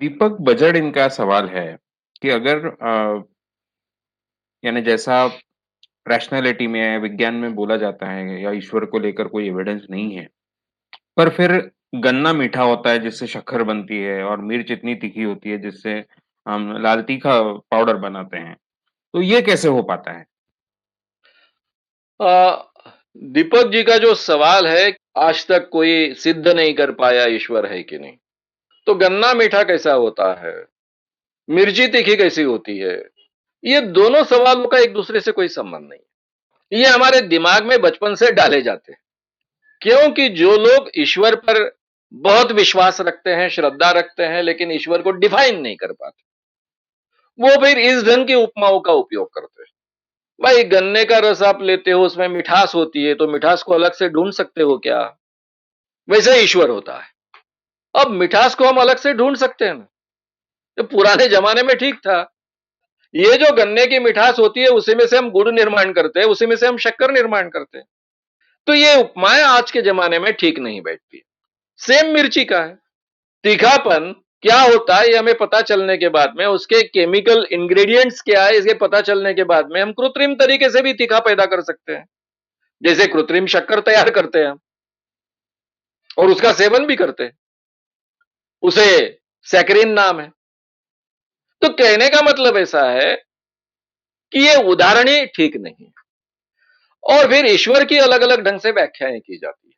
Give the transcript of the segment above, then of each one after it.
दीपक बजड़ इनका सवाल है कि अगर यानी जैसा रैशनैलिटी में विज्ञान में बोला जाता है या ईश्वर को लेकर कोई एविडेंस नहीं है, पर फिर गन्ना मीठा होता है जिससे शक्कर बनती है और मिर्च इतनी तीखी होती है जिससे हम लाल तीखा पाउडर बनाते हैं। तो ये कैसे हो पाता है? अ, दीपक जी का जो सवाल है, आज तक कोई सिद्ध नहीं कर पाया ईश्वर है कि नहीं। तो गन्ना मीठा कैसा होता है? मिर्ची तीखी कैसी होती है? ये दोनों सवालों का एक दूसरे से कोई संबंध नहीं। ये हमारे दिमाग में बचपन से डाले जाते हैं। क्योंकि जो लोग ईश्वर पर बहुत विश्वास रखते हैं, श्रद्धा रखते हैं, लेकिन ईश्वर को डिफाइन नहीं कर पाते, वो फिर इस ढंग की उपमाओं का उपयोग करते हैं। भाई गन्ने का रस आप लेते हो, उसमें मिठास होती है, तो मिठास को अलग से ढूंढ सकते हो क्या? वैसे ईश्वर होता है। अब मिठास को हम अलग से ढूंढ सकते हैं ना। तो पुराने जमाने में ठीक था। ये जो गन्ने की मिठास होती है, उसी में से हम गुड़ निर्माण करते हैं, उसी में से हम शक्कर निर्माण करते हैं। तो ये उपमाएं आज के जमाने में ठीक नहीं बैठती। सेम मिर्ची का है। तीखापन क्या होता है ये हमें पता चलने के बाद में, उसके केमिकल इंग्रेडिएंट्स क्या है इसके पता चलने के बाद में, हम कृत्रिम तरीके से भी तीखा पैदा कर सकते हैं। जैसे कृत्रिम शक्कर तैयार करते हैं हम, और उसका सेवन भी करते हैं। उसे सैकरिन नाम है। तो कहने का मतलब ऐसा है कि ये उदाहरण ही ठीक नहीं है। और फिर ईश्वर की अलग अलग ढंग से व्याख्याएं की जाती है।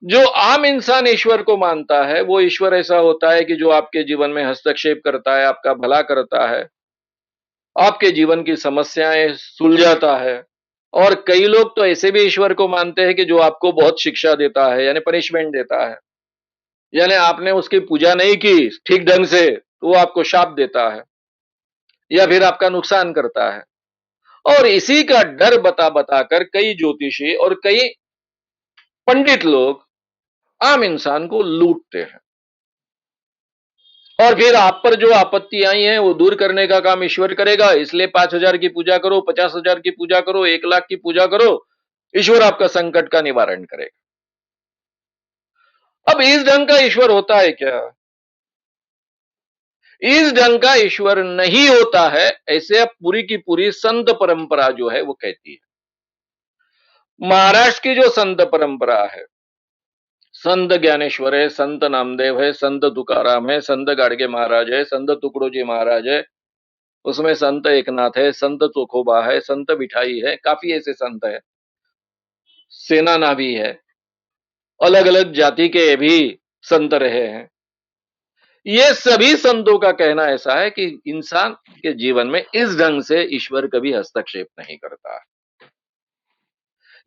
जो आम इंसान ईश्वर को मानता है, वो ईश्वर ऐसा होता है कि जो आपके जीवन में हस्तक्षेप करता है, आपका भला करता है, आपके जीवन की समस्याएं सुलझाता है। और कई लोग तो ऐसे भी ईश्वर को मानते हैं कि जो आपको बहुत शिक्षा देता है, यानी पनिशमेंट देता है। यानी आपने उसकी पूजा नहीं की ठीक ढंग से, तो वो आपको शाप देता है या फिर आपका नुकसान करता है। और इसी का डर बता बताकर कई ज्योतिषी और कई पंडित लोग आम इंसान को लूटते हैं। और फिर आप पर जो आपत्ति आई है वो दूर करने का काम ईश्वर करेगा, इसलिए 5,000 की पूजा करो, 50,000 की पूजा करो, 1,00,000 की पूजा करो, ईश्वर आपका संकट का निवारण करेगा। अब इस ढंग का ईश्वर होता है क्या? इस ढंग का ईश्वर नहीं होता है, ऐसे अब पूरी की पूरी संत परंपरा जो है वो कहती है। महाराष्ट्र की जो संत परंपरा है, संत ज्ञानेश्वर है, संत नामदेव है, संत तुकाराम है, संत गाडगे महाराज है, संत तुकडोजी महाराज है, उसमें संत एकनाथ है, संत चोखोबा है, संत बिठाई है, काफी ऐसे संत है। सेनाना भी है, अलग अलग जाति के भी संत रहे हैं। ये सभी संतों का कहना ऐसा है कि इंसान के जीवन में इस ढंग से ईश्वर कभी हस्तक्षेप नहीं करता।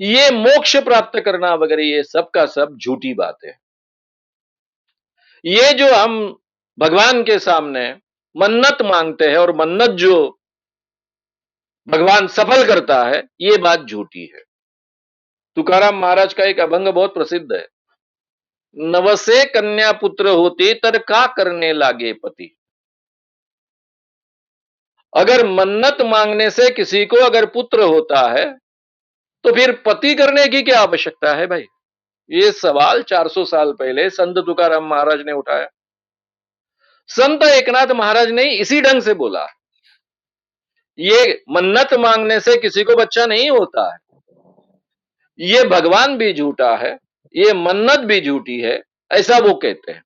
ये मोक्ष प्राप्त करना वगैरह ये सब का सब झूठी बात है। ये जो हम भगवान के सामने मन्नत मांगते हैं और मन्नत जो भगवान सफल करता है, ये बात झूठी है। तुकाराम महाराज का एक अभंग बहुत प्रसिद्ध है। नवसे कन्या पुत्र होती तर का करने लागे पति। अगर मन्नत मांगने से किसी को अगर पुत्र होता है, तो फिर पति करने की क्या आवश्यकता है भाई? ये सवाल 400 साल पहले संत तुकाराम महाराज ने उठाया। संत एकनाथ महाराज ने इसी ढंग से बोला, ये मन्नत मांगने से किसी को बच्चा नहीं होता है, ये भगवान भी झूठा है, ये मन्नत भी झूठी है, ऐसा वो कहते हैं।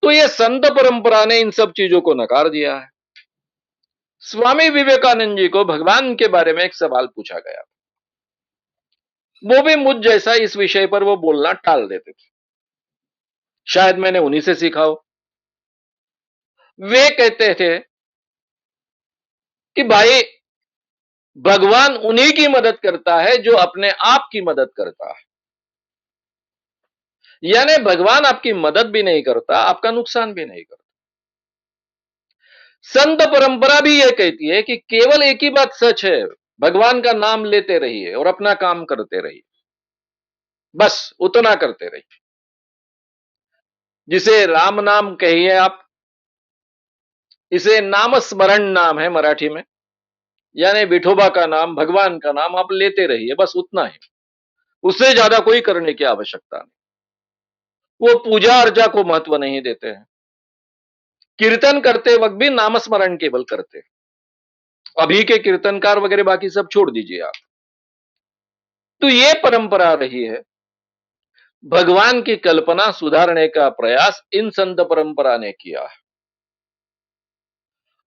तो ये संत परंपरा ने इन सब चीजों को नकार दिया है। स्वामी विवेकानंद जी को भगवान के बारे में एक सवाल पूछा गया, वो भी मुझ जैसा इस विषय पर वो बोलना टाल देते थे। शायद मैंने उन्हीं से सीखा हो। वे कहते थे कि भाई भगवान उन्हीं की मदद करता है जो अपने आप की मदद करता है। यानी भगवान आपकी मदद भी नहीं करता, आपका नुकसान भी नहीं करता। संत परंपरा भी यह कहती है कि केवल एक ही बात सच है, भगवान का नाम लेते रहिए और अपना काम करते रहिए, बस उतना करते रहिए। जिसे राम नाम कहिए आप, इसे नाम स्मरण नाम है मराठी में, यानी विठोबा का नाम, भगवान का नाम आप लेते रहिए, बस उतना ही। उससे ज्यादा कोई करने की आवश्यकता नहीं। वो पूजा अर्चा को महत्व नहीं देते हैं। कीर्तन करते वक्त भी नामस्मरण केवल करते। अभी के कीर्तनकार वगैरह बाकी सब छोड़ दीजिए आप। तो ये परंपरा रही है। भगवान की कल्पना सुधारने का प्रयास इन संत परंपरा ने किया है।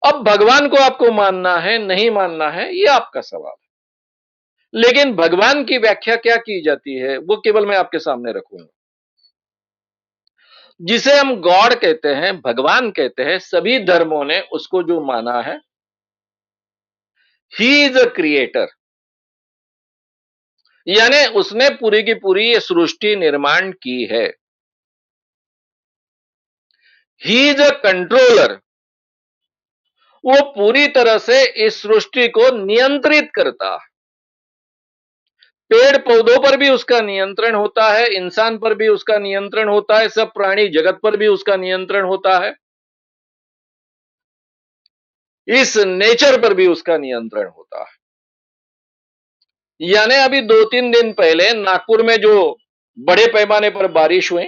अब भगवान को आपको मानना है नहीं मानना है ये आपका सवाल है, लेकिन भगवान की व्याख्या क्या की जाती है वो केवल मैं आपके सामने रखूंगा। जिसे हम गॉड कहते हैं, भगवान कहते हैं, सभी धर्मों ने उसको जो माना है, ही इज अ क्रिएटर, यानी उसने पूरी की पूरी ये सृष्टि निर्माण की है। ही इज अ कंट्रोलर, वो पूरी तरह से इस सृष्टि को नियंत्रित करता है। पेड़ पौधों पर भी उसका नियंत्रण होता है, इंसान पर भी उसका नियंत्रण होता है, सब प्राणी जगत पर भी उसका नियंत्रण होता है, इस नेचर पर भी उसका नियंत्रण होता है। यानी अभी 2-3 दिन पहले नागपुर में जो बड़े पैमाने पर बारिश हुई,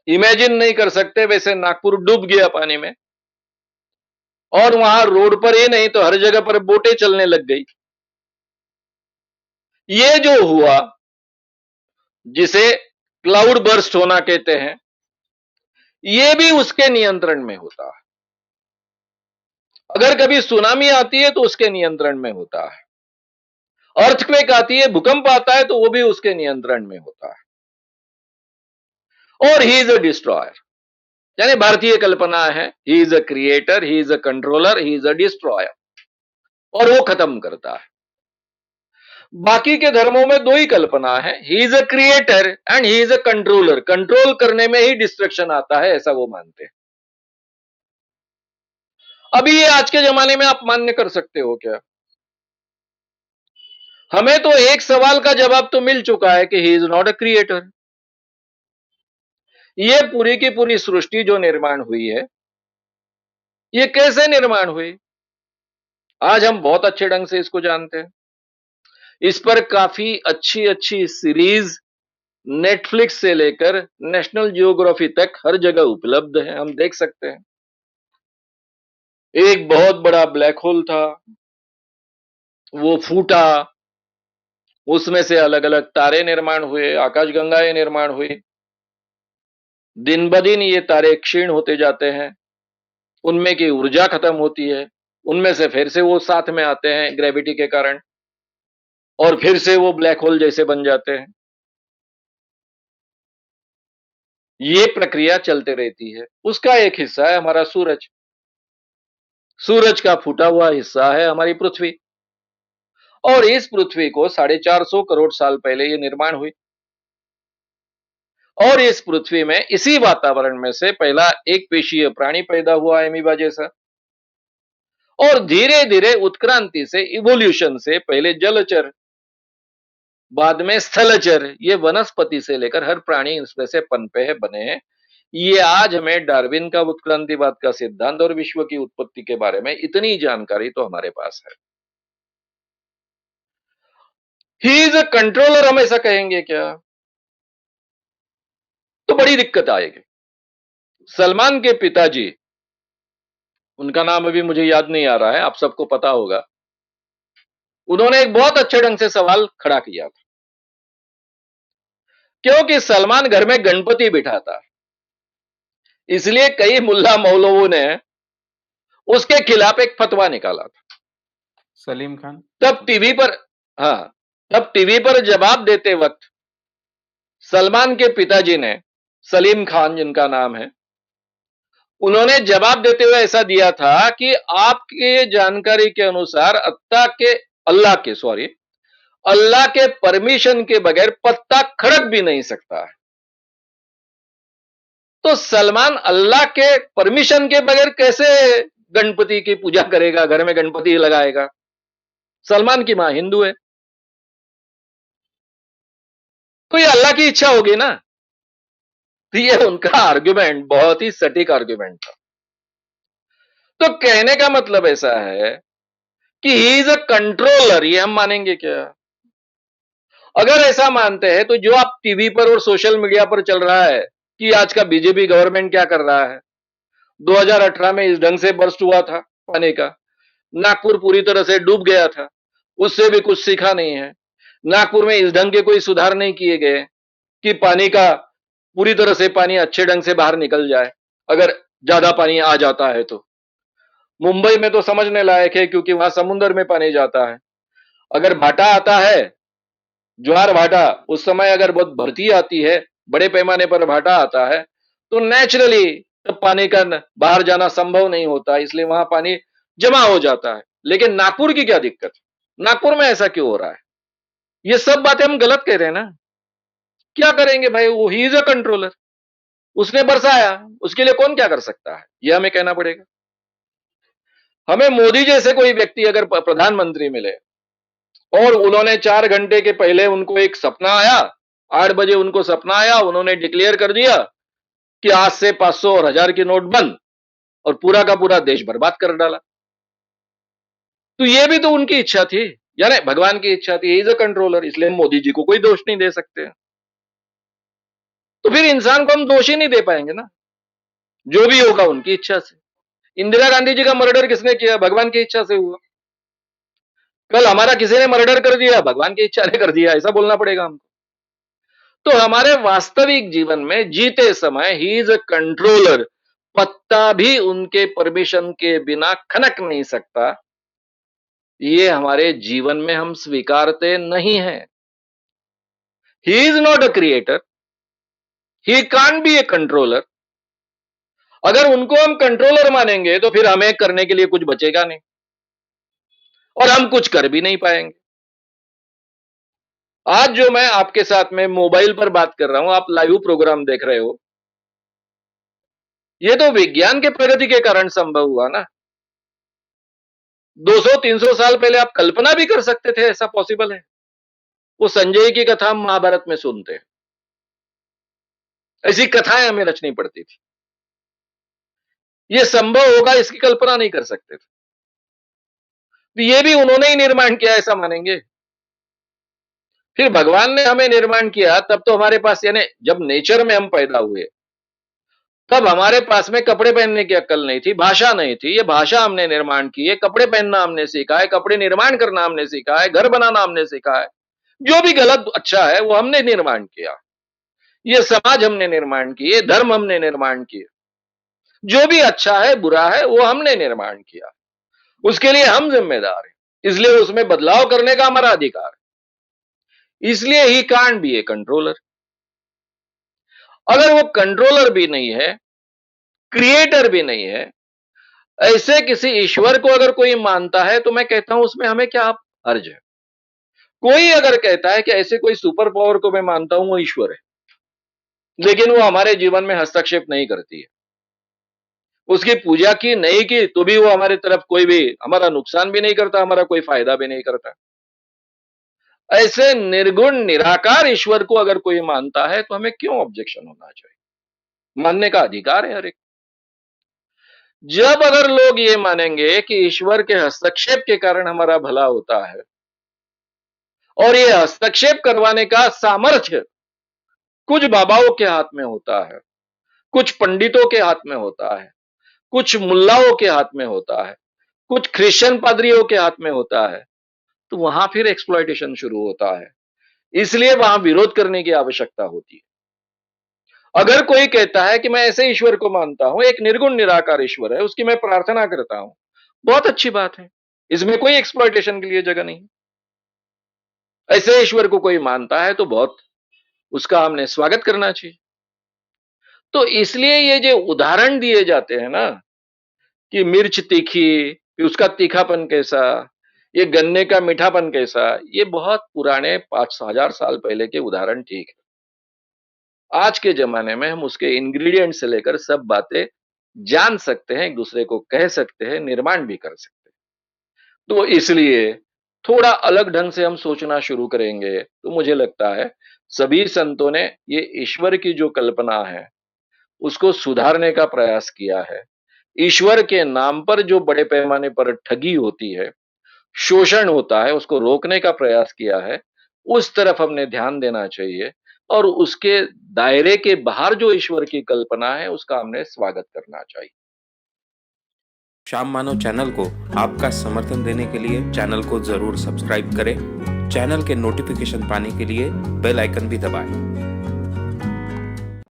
इमेजिन नहीं कर सकते वैसे नागपुर डूब गया पानी में, और वहां रोड पर ही नहीं तो हर जगह पर बोटें चलने लग गई। ये जो हुआ, जिसे क्लाउड बर्स्ट होना कहते हैं, ये भी उसके नियंत्रण में होता है। अगर कभी सुनामी आती है तो उसके नियंत्रण में होता है, अर्थक्वेक आती है, भूकंप आता है तो वो भी उसके नियंत्रण में होता है। और ही इज अ डिस्ट्रॉयर, यानी भारतीय कल्पना है, he is a creator, he is a controller, he is a destroyer, और वो खत्म करता है। बाकी के धर्मों में दो ही कल्पना है, he is a creator and he is a controller, control करने में ही डिस्ट्रक्शन आता है, ऐसा वो मानते हैं। अभी ये आज के जमाने में आप मान्य कर सकते हो क्या? हमें तो एक सवाल का जवाब तो मिल चुका है कि he is not a creator. ये पूरी की पूरी सृष्टि जो निर्माण हुई है, ये कैसे निर्माण हुई? आज हम बहुत अच्छे ढंग से इसको जानते हैं। इस पर काफी अच्छी अच्छी सीरीज नेटफ्लिक्स से लेकर नेशनल जियोग्राफी तक हर जगह उपलब्ध है, हम देख सकते हैं। एक बहुत बड़ा ब्लैक होल था, वो फूटा, उसमें से अलग अलग तारे निर्माण हुए, आकाशगंगाएं निर्माण हुई। दिन ब दिन ये तारे क्षीण होते जाते हैं, उनमें की ऊर्जा खत्म होती है, उनमें से फिर से वो साथ में आते हैं ग्रेविटी के कारण, और फिर से वो ब्लैक होल जैसे बन जाते हैं। ये प्रक्रिया चलते रहती है। उसका एक हिस्सा है हमारा सूरज। सूरज का फूटा हुआ हिस्सा है हमारी पृथ्वी, और इस पृथ्वी को 450 करोड़ साल पहले ये निर्माण हुई, और इस पृथ्वी में इसी वातावरण में से पहला एक पेशीय प्राणी पैदा हुआ, एमीबा जैसा, और धीरे धीरे उत्क्रांति से, इवोल्यूशन से, पहले जलचर, बाद में स्थलचर, ये वनस्पति से लेकर हर प्राणी इसमें से पनपे हैं, बने हैं। ये आज हमें डार्विन का उत्क्रांतिवाद का सिद्धांत और विश्व की उत्पत्ति के बारे में इतनी जानकारी तो हमारे पास है। ही इज अ कंट्रोलर हम ऐसा कहेंगे क्या? तो बड़ी दिक्कत आएगी। सलमान के पिताजी, उनका नाम अभी मुझे याद नहीं आ रहा है, आप सबको पता होगा, उन्होंने एक बहुत अच्छे ढंग से सवाल खड़ा किया था, क्योंकि सलमान घर में गणपति बिठाता है, इसलिए कई मुल्ला मौलवियों ने उसके खिलाफ एक फतवा निकाला था। सलीम खान? तब टीवी पर, हाँ, तब टीवी पर जवाब देते वक्त सलमान के पिताजी ने, सलीम खान जिनका नाम है, उन्होंने जवाब देते हुए ऐसा दिया था कि आपके जानकारी के अनुसार अल्लाह के परमिशन के बगैर पत्ता खड़क भी नहीं सकता है। तो सलमान अल्लाह के परमिशन के बगैर कैसे गणपति की पूजा करेगा, घर में गणपति लगाएगा? सलमान की मां हिंदू है, तो ये अल्लाह की इच्छा होगी ना। तो ये उनका आर्ग्यूमेंट बहुत ही सटीक आर्ग्यूमेंट था। तो कहने का मतलब ऐसा है कि ही इज अ कंट्रोलर, ये हम मानेंगे क्या? अगर ऐसा मानते हैं तो जो आप टीवी पर और सोशल मीडिया पर चल रहा है कि आज का बीजेपी गवर्नमेंट क्या कर रहा है, 2018 में इस ढंग से बर्स्ट हुआ था पानी का। नागपुर पूरी तरह से डूब गया था। उससे भी कुछ सीखा नहीं है। नागपुर में इस ढंग के कोई सुधार नहीं किए गए कि पानी का पूरी तरह से पानी अच्छे ढंग से बाहर निकल जाए, अगर ज्यादा पानी आ जाता है तो। मुंबई में तो समझने लायक है क्योंकि वहां समुद्र में पानी जाता है। अगर भाटा आता है, ज्वार भाटा, उस समय अगर बहुत भरती आती है, बड़े पैमाने पर भाटा आता है, तो नेचुरली तब पानी का बाहर जाना संभव नहीं होता, इसलिए वहां पानी जमा हो जाता है। लेकिन नागपुर की क्या दिक्कत है? नागपुर में ऐसा क्यों हो रहा है? ये सब बातें हम गलत कह रहे हैं ना। क्या करेंगे भाई, वो ही इज अ कंट्रोलर। उसने बरसाया, उसके लिए कौन क्या कर सकता है, यह हमें कहना पड़ेगा। हमें मोदी जैसे कोई व्यक्ति अगर प्रधानमंत्री मिले और उन्होंने 4 घंटे के पहले उनको एक सपना आया, 8 बजे उनको सपना आया, उन्होंने डिक्लेयर कर दिया कि आज से 500 और 1000 की नोट बंद, और पूरा का पूरा देश बर्बाद कर डाला। तो ये भी तो उनकी इच्छा थी, यानी भगवान की इच्छा थी। इज अ कंट्रोलर, इसलिए मोदी जी को कोई दोष नहीं दे सकते। तो फिर इंसान को हम दोष ही नहीं दे पाएंगे ना। जो भी होगा उनकी इच्छा से। इंदिरा गांधी जी का मर्डर किसने किया? भगवान की इच्छा से हुआ। कल हमारा किसी ने मर्डर कर दिया, भगवान की इच्छा ने कर दिया, ऐसा बोलना पड़ेगा हमको। तो हमारे वास्तविक जीवन में जीते समय ही इज अ कंट्रोलर, पत्ता भी उनके परमिशन के बिना खनक नहीं सकता। ये हमारे जीवन में हम स्वीकारते नहीं हैं। He is not a creator, he can't be A controller. अगर उनको हम कंट्रोलर मानेंगे तो फिर हमें करने के लिए कुछ बचेगा नहीं, और हम कुछ कर भी नहीं पाएंगे। आज जो मैं आपके साथ में मोबाइल पर बात कर रहा हूं, आप लाइव प्रोग्राम देख रहे हो, ये तो विज्ञान के प्रगति के कारण संभव हुआ ना। 200-300 साल पहले आप कल्पना भी कर सकते थे ऐसा पॉसिबल है? वो संजय की कथा हम महाभारत में सुनते हैं, ऐसी कथाएं हमें रचनी पड़ती थी। ये संभव होगा इसकी कल्पना नहीं कर सकते थे। तो ये भी उन्होंने ही निर्माण किया ऐसा मानेंगे? फिर भगवान ने हमें निर्माण किया तब तो हमारे पास, यानी जब नेचर में हम पैदा हुए, तब हमारे पास में कपड़े पहनने की अक्ल नहीं थी, भाषा नहीं थी। ये भाषा हमने निर्माण की है, कपड़े पहनना हमने सीखा है, कपड़े निर्माण करना हमने सीखा है, घर बनाना हमने सीखा है। जो भी गलत अच्छा है वो हमने निर्माण किया। ये समाज हमने निर्माण किए, धर्म हमने निर्माण किए। जो भी अच्छा है बुरा है वो हमने निर्माण किया, उसके लिए हम जिम्मेदार हैं, इसलिए उसमें बदलाव करने का हमारा अधिकार है। इसलिए he can't be A controller. अगर वो कंट्रोलर भी नहीं है, क्रिएटर भी नहीं है, ऐसे किसी ईश्वर को अगर कोई मानता है तो मैं कहता हूं उसमें हमें क्या हर्ज है। कोई अगर कहता है कि ऐसे कोई सुपर पावर को मैं मानता हूं वो ईश्वर है, लेकिन वो हमारे जीवन में हस्तक्षेप नहीं करती है, उसकी पूजा की नहीं की तो भी वो हमारी तरफ कोई भी हमारा नुकसान भी नहीं करता, हमारा कोई फायदा भी नहीं करता, ऐसे निर्गुण निराकार ईश्वर को अगर कोई मानता है तो हमें क्यों ऑब्जेक्शन होना चाहिए? मानने का अधिकार है हर एक। जब अगर लोग ये मानेंगे कि ईश्वर के हस्तक्षेप के कारण हमारा भला होता है, और ये हस्तक्षेप करवाने का सामर्थ्य कुछ बाबाओं के हाथ में होता है, कुछ पंडितों के हाथ में होता है, कुछ मुल्लाओं के हाथ में होता है, कुछ क्रिश्चियन पादरियों के हाथ में होता है, तो वहां फिर एक्सप्लॉयटेशन शुरू होता है। इसलिए वहां विरोध करने की आवश्यकता होती है। अगर कोई कहता है कि मैं ऐसे ईश्वर को मानता हूं, एक निर्गुण निराकार ईश्वर है, उसकी मैं प्रार्थना करता हूं, बहुत अच्छी बात है, इसमें कोई एक्सप्लॉयटेशन के लिए जगह नहीं। ऐसे ईश्वर को कोई मानता है तो बहुत उसका हमने स्वागत करना चाहिए। तो इसलिए ये जो उदाहरण दिए जाते हैं ना, कि मिर्च तीखी, फिर उसका तीखापन कैसा, ये गन्ने का मीठापन कैसा, ये बहुत पुराने 5000 साल पहले के उदाहरण ठीक है। आज के जमाने में हम उसके इंग्रेडिएंट से लेकर सब बातें जान सकते हैं, एक दूसरे को कह सकते हैं, निर्माण भी कर सकते हैं। तो इसलिए थोड़ा अलग ढंग से हम सोचना शुरू करेंगे तो मुझे लगता है सभी संतों ने ये ईश्वर की जो कल्पना है उसको सुधारने का प्रयास किया है। ईश्वर के नाम पर जो बड़े पैमाने पर ठगी होती है, शोषण होता है, उसको रोकने का प्रयास किया है। उस तरफ हमने ध्यान देना चाहिए, और उसके दायरे के बाहर जो ईश्वर की कल्पना है उसका हमने स्वागत करना चाहिए। श्याम मानव चैनल को आपका समर्थन देने के लिए चैनल को जरूर सब्सक्राइब करें। चैनल के नोटिफिकेशन पाने के लिए बेल आइकन भी दबाएं।